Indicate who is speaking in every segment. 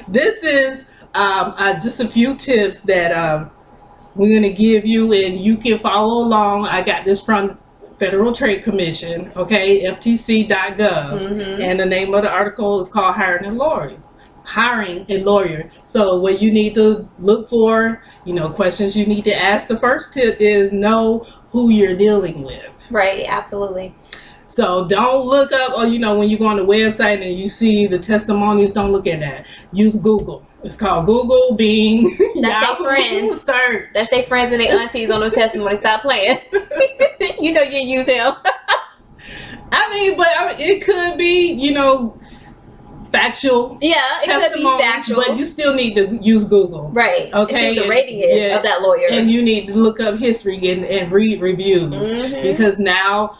Speaker 1: This is just a few tips that we're going to give you, and you can follow along. I got this from Federal Trade Commission, okay, ftc.gov, and the name of the article is called Hiring a Lawyer. Hiring a lawyer. So what you need to look for, questions you need to ask. The first tip is know who you're dealing with.
Speaker 2: Right, absolutely.
Speaker 1: So don't look up, or when you go on the website and you see the testimonials, don't look at that. Use Google. It's called Google, Bing,
Speaker 2: That's their friends.
Speaker 1: Search.
Speaker 2: That's their friends and their aunties on the testimony. Stop playing. You use him.
Speaker 1: But it could be, factual.
Speaker 2: Yeah, it could be factual.
Speaker 1: But you still need to use Google.
Speaker 2: Right.
Speaker 1: Okay.
Speaker 2: See the rating is of that lawyer.
Speaker 1: And you need to look up history and read reviews. Because now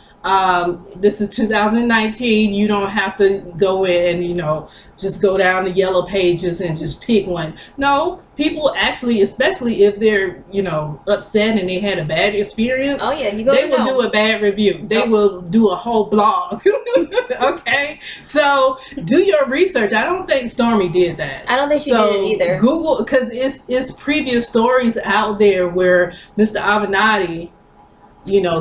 Speaker 1: this is 2019. You don't have to go in and just go down the yellow pages and just pick one. No, people actually, especially if they're upset and they had a bad experience.
Speaker 2: Oh yeah,
Speaker 1: they will do a bad review. They will do a whole blog. Okay, so do your research. I don't think Stormy did that.
Speaker 2: I don't think she did it either.
Speaker 1: Google, because it's previous stories out there where Mr. Avenatti,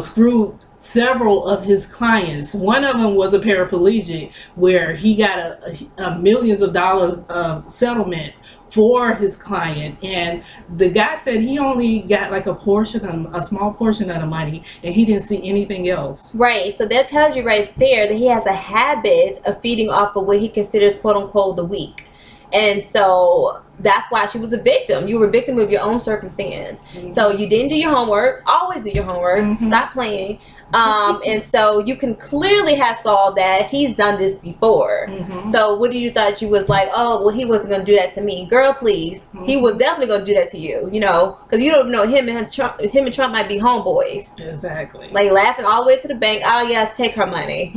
Speaker 1: screwed several of his clients. One of them was a paraplegic where he got a millions of dollars of settlement for his client, and the guy said he only got like a small portion of the money, and he didn't see anything else.
Speaker 2: Right. So that tells you right there that he has a habit of feeding off of what he considers quote unquote the weak. And so that's why she was a victim. You were a victim of your own circumstance. So you didn't do your homework. Always do your homework. Stop playing. And so you can clearly have saw that he's done this before. So what did you thought you was like, oh, well, he wasn't going to do that to me. Girl, please. He was definitely going to do that to you, because you don't know, him and Trump might be homeboys.
Speaker 1: Exactly.
Speaker 2: Like laughing all the way to the bank. Oh, yes, take her money.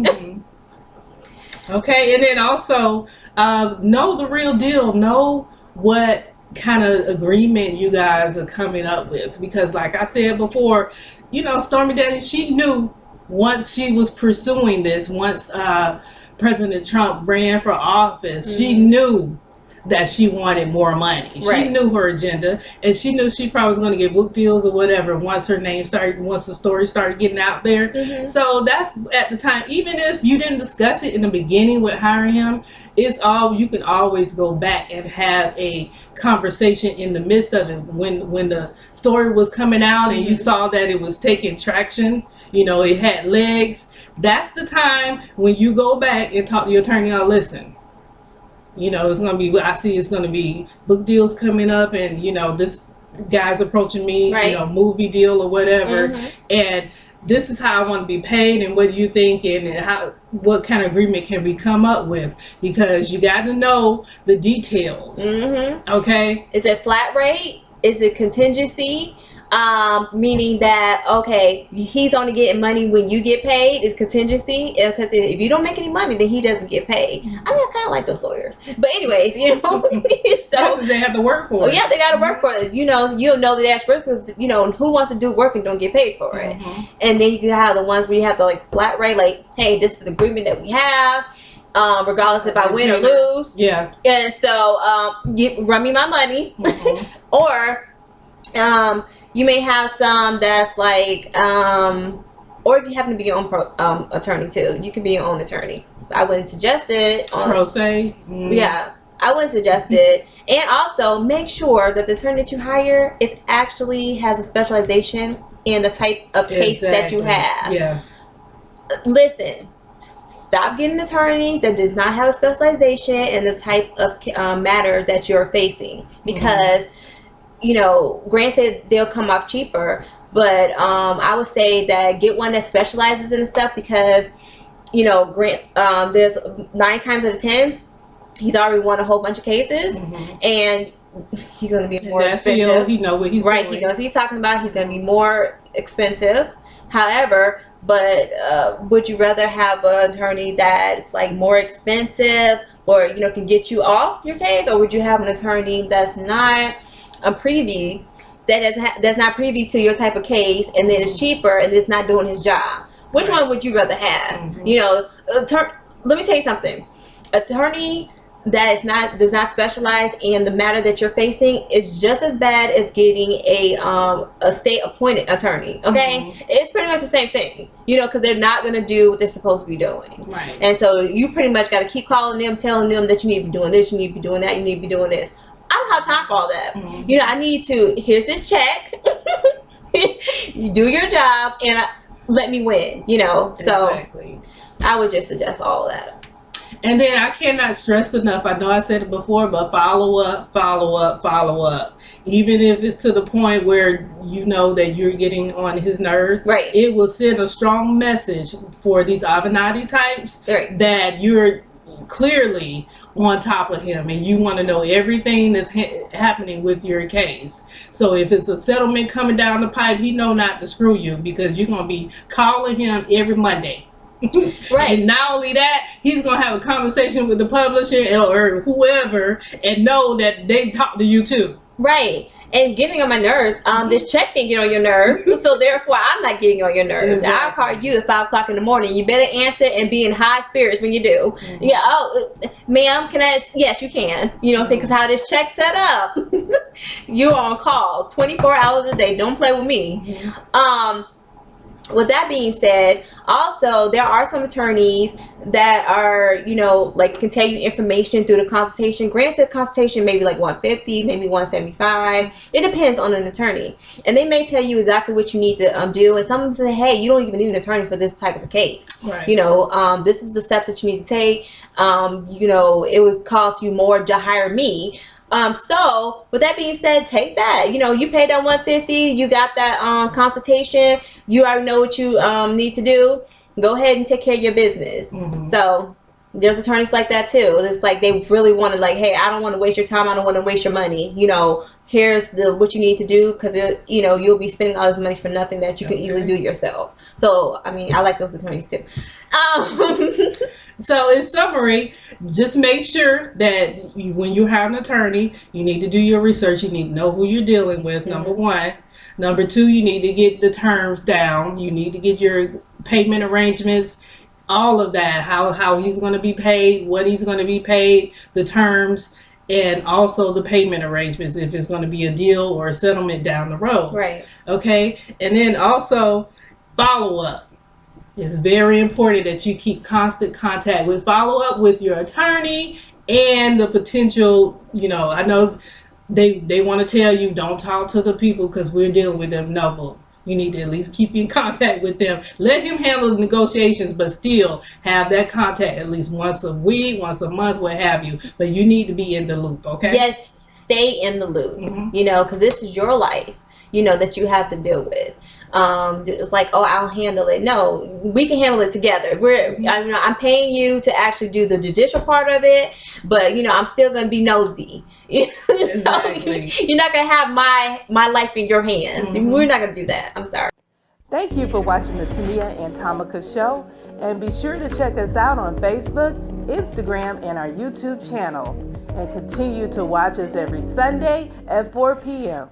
Speaker 1: Okay, and then also know the real deal. Know what kind of agreement you guys are coming up with, because like I said before, Stormy Daniels, she knew once she was pursuing this, once President Trump ran for office, she knew that she wanted more money. She knew her agenda, and she knew she probably was going to get book deals or whatever once the story started getting out there. So that's at the time. Even if you didn't discuss it in the beginning with hiring him, you can always go back and have a conversation in the midst of it when the story was coming out and you saw that it was taking traction. It had legs. That's the time when you go back and talk to your attorney. Listen, it's going to be, I see it's going to be book deals coming up, and this guy's approaching me, movie deal or whatever, and this is how I want to be paid, and what do you think, and what kind of agreement can we come up with, because you got to know the details. Okay,
Speaker 2: is it flat rate? Is it contingency? Meaning that, okay, he's only getting money when you get paid. Is contingency, because if you don't make any money, then he doesn't get paid. I kind of like those lawyers, but anyways,
Speaker 1: so they have to work for it.
Speaker 2: Yeah, they got to work for it. You'll know that that's work, because who wants to do work and don't get paid for it. And then you can have the ones where you have the flat rate, like, hey, this is the agreement that we have, regardless if I win or lose.
Speaker 1: Yeah.
Speaker 2: And so run me my money. Or you may have some that's like, or if you happen to be your own attorney too, you can be your own attorney. I wouldn't suggest it.
Speaker 1: Pro se?
Speaker 2: Yeah, I wouldn't suggest it. And also make sure that the attorney that you hire actually has a specialization in the type of case that you have.
Speaker 1: Yeah.
Speaker 2: Listen, stop getting attorneys that does not have a specialization in the type of matter that you're facing, because granted, they'll come off cheaper, but I would say that get one that specializes in the stuff, because there's 9 times out of 10 he's already won a whole bunch of cases, and he's going to be more expensive.
Speaker 1: He knows what he's doing.
Speaker 2: He knows what he's talking about. He's going to be more expensive. However, but would you rather have an attorney that's like more expensive, or can get you off your case, or would you have an attorney that's not a privy, that's not privy to your type of case, and then it's cheaper and it's not doing his job? Which one would you rather have? Let me tell you something. Attorney does not specialize in the matter that you're facing is just as bad as getting a state appointed attorney. Okay, it's pretty much the same thing, because they're not going to do what they're supposed to be doing.
Speaker 1: Right.
Speaker 2: And so you pretty much got to keep calling them, telling them that you need to be doing this, you need to be doing that, you need to be doing this. I don't have time for all that. I need to, here's this check. You do your job and let me win. So
Speaker 1: Exactly.
Speaker 2: I would just suggest all of that.
Speaker 1: And then I cannot stress enough, I know I said it before, but follow up, follow up, follow up. Even if it's to the point where you know that you're getting on his nerves,
Speaker 2: Right.
Speaker 1: it will send a strong message for these Avenatti types
Speaker 2: Right.
Speaker 1: that you're clearly on top of him and you want to know everything that's happening with your case. So if it's a settlement coming down the pipe, he know not to screw you, because you're going to be calling him every Monday.
Speaker 2: Right.
Speaker 1: And not only that, he's gonna have a conversation with the publisher or whoever and know that they talk to you too.
Speaker 2: Right. And getting on my nerves. This check didn't get on your nerves, so therefore I'm not getting on your nerves.
Speaker 1: Exactly.
Speaker 2: I'll call you at 5 o'clock in the morning. You better answer and be in high spirits when you do. Yeah. Oh, ma'am, can I? Yes, you can. You know what I'm saying? Because how this check set up, you're on call 24 hours a day. Don't play with me. With that being said, also there are some attorneys that are, can tell you information through the consultation. Granted, the consultation maybe like $150, maybe $175. It depends on an attorney, and they may tell you exactly what you need to do. And some of them say, hey, you don't even need an attorney for this type of a case.
Speaker 1: Right.
Speaker 2: This is the steps that you need to take. It would cost you more to hire me. So with that being said, take that. You paid that $150. You got that consultation. You already know what you need to do. Go ahead and take care of your business. So there's attorneys like that too. It's like they really want to, like, hey, I don't want to waste your time. I don't want to waste your money. Here's what you need to do, because you'll be spending all this money for nothing that you can easily do yourself. So I like those attorneys too.
Speaker 1: So in summary, just make sure that when you hire an attorney, you need to do your research. You need to know who you're dealing with, number one. Number two, you need to get the terms down. You need to get your payment arrangements, all of that, how he's going to be paid, what he's going to be paid, the terms, and also the payment arrangements if it's going to be a deal or a settlement down the road.
Speaker 2: Right.
Speaker 1: Okay. And then also follow up. It's very important that you keep constant contact with, follow up with your attorney and the potential, I know they want to tell you don't talk to the people because we're dealing with them. No, but you need to at least keep in contact with them. Let him handle the negotiations, but still have that contact at least once a week, once a month, what have you. But you need to be in the loop, okay?
Speaker 2: Yes, stay in the loop, because this is your life, that you have to deal with. It's like, oh, I'll handle it. No, we can handle it together. I'm paying you to actually do the judicial part of it, but I'm still going to be nosy.
Speaker 1: Exactly.
Speaker 2: So you're not going to have my life in your hands. We're not going to do that. I'm sorry.
Speaker 1: Thank you for watching the Tania and Tamika show, and be sure to check us out on Facebook, Instagram, and our YouTube channel, and continue to watch us every Sunday at 4 p.m.